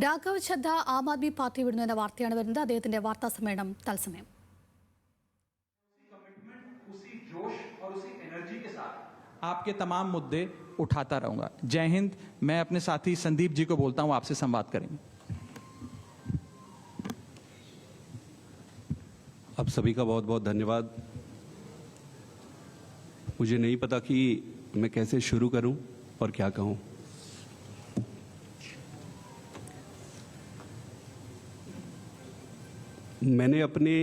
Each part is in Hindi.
രാഘവ് ചദ്ദ ആം ആദ്മി പാർട്ടി വിടുന്നു എന്ന വാർത്തയാണ് വരുന്നത്. അദ്ദേഹത്തിന്റെ വാർത്താ സമ്മേളനം തത്സമയം. आपके तमाम मुद्दे उठाता रहूंगा. जय हिंद. मैं अपने साथी संदीप जी को बोलता हूं, आपसे संवाद करेंगे. आप सभी का बहुत बहुत धन्यवाद. मुझे नहीं पता कि मैं कैसे शुरू करूं और क्या कहूं. मैंने अपने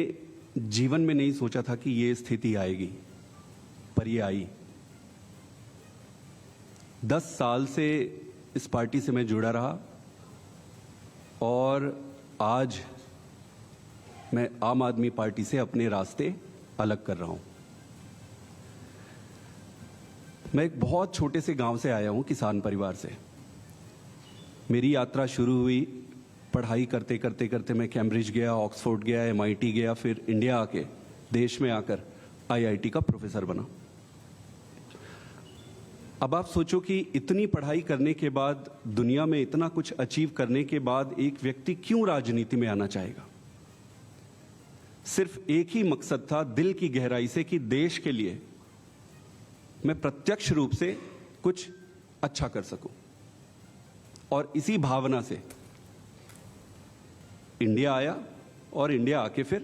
जीवन में नहीं सोचा था कि ये स्थिति आएगी, पर ये आई. 10 साल से इस पार्टी से मैं जुड़ा रहा और आज मैं आम आदमी पार्टी से अपने रास्ते अलग कर रहा हूं. मैं एक बहुत छोटे से गांव से आया हूं, किसान परिवार से. मेरी यात्रा शुरू हुई पढ़ाई करते करते करते. मैं कैम्ब्रिज गया, ऑक्सफोर्ड गया, MIT गया, फिर इंडिया आके देश में आकर IIT का प्रोफेसर बना. अब आप सोचो कि इतनी पढ़ाई करने के बाद, दुनिया में इतना कुछ अचीव करने के बाद एक व्यक्ति क्यों राजनीति में आना चाहेगा. सिर्फ एक ही मकसद था दिल की गहराई से कि देश के लिए मैं प्रत्यक्ष रूप से कुछ अच्छा कर सकूं. और इसी भावना से इंडिया आया और इंडिया आके फिर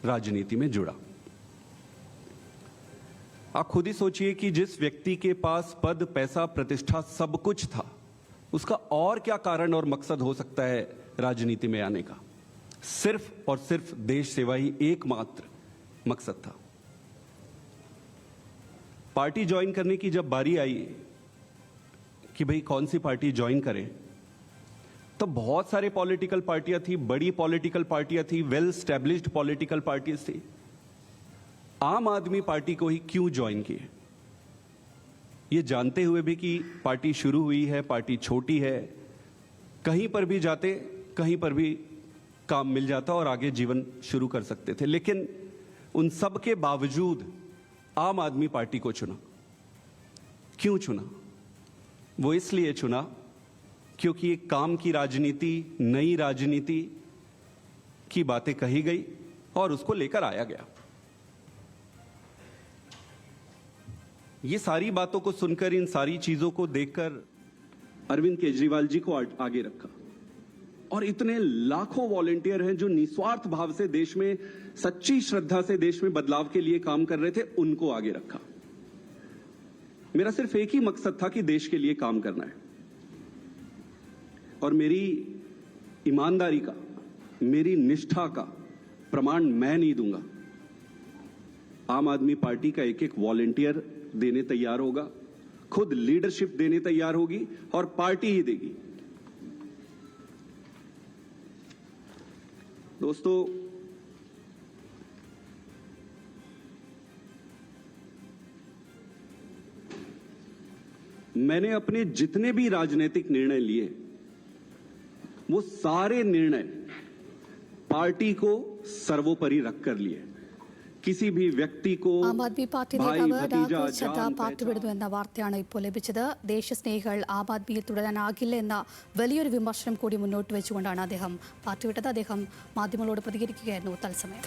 राजनीति में जुड़ा. आप खुद ही सोचिए कि जिस व्यक्ति के पास पद, पैसा, प्रतिष्ठा सब कुछ था, उसका और क्या कारण और मकसद हो सकता है राजनीति में आने का. सिर्फ और सिर्फ देश सेवा ही एकमात्र मकसद था. पार्टी ज्वाइन करने की जब बारी आई कि भाई कौन सी पार्टी ज्वाइन करें, तो बहुत सारे पॉलिटिकल पार्टियां थी, बड़ी पॉलिटिकल पार्टियां थी, वेल स्टैब्लिश्ड पॉलिटिकल पार्टीज थी. आम आदमी पार्टी को ही क्यों ज्वाइन किए, ये जानते हुए भी कि पार्टी शुरू हुई है, पार्टी छोटी है, कहीं पर भी जाते कहीं पर भी काम मिल जाता और आगे जीवन शुरू कर सकते थे. लेकिन उन सब के बावजूद आम आदमी पार्टी को चुना. क्यों चुना? वो इसलिए चुना क्योंकि एक काम की राजनीति, नई राजनीति की बातें कही गई और उसको लेकर आया गया. ये सारी बातों को सुनकर, इन सारी चीजों को देखकर अरविंद केजरीवाल जी को आगे रखा. और इतने लाखों वॉलंटियर हैं जो निस्वार्थ भाव से देश में, सच्ची श्रद्धा से देश में बदलाव के लिए काम कर रहे थे, उनको आगे रखा. मेरा सिर्फ एक ही मकसद था कि देश के लिए काम करना है. और मेरी ईमानदारी का, मेरी निष्ठा का प्रमाण मैं नहीं दूंगा. आम आदमी पार्टी का एक एक वॉलंटियर देने तैयार होगा, खुद लीडरशिप देने तैयार होगी और पार्टी ही देगी. दोस्तों, मैंने अपने जितने भी राजनीतिक निर्णय लिए, वो सारे निर्णय पार्टी को सर्वोपरि रखकर लिए. किसी भी व्यक्ति को ആം ആദ്മി പാർട്ടി നേതാവ് രാഘവ് ചദ്ദ പാർട്ടി വിടുന്നു എന്ന വാർത്തയാണ് ഇപ്പോൾ ലഭിച്ചത്. ദേശസ്നേഹികൾ ആം ആദ്മിയിൽ തുടരാനാകില്ല എന്ന വലിയൊരു വിമർശനം കൂടി മുന്നോട്ട് വെച്ചുകൊണ്ടാണ് അദ്ദേഹം പാർട്ടി വിട്ടത്. അദ്ദേഹം മാധ്യമങ്ങളോട് പ്രതികരിക്കുകയായിരുന്നു തത്സമയം.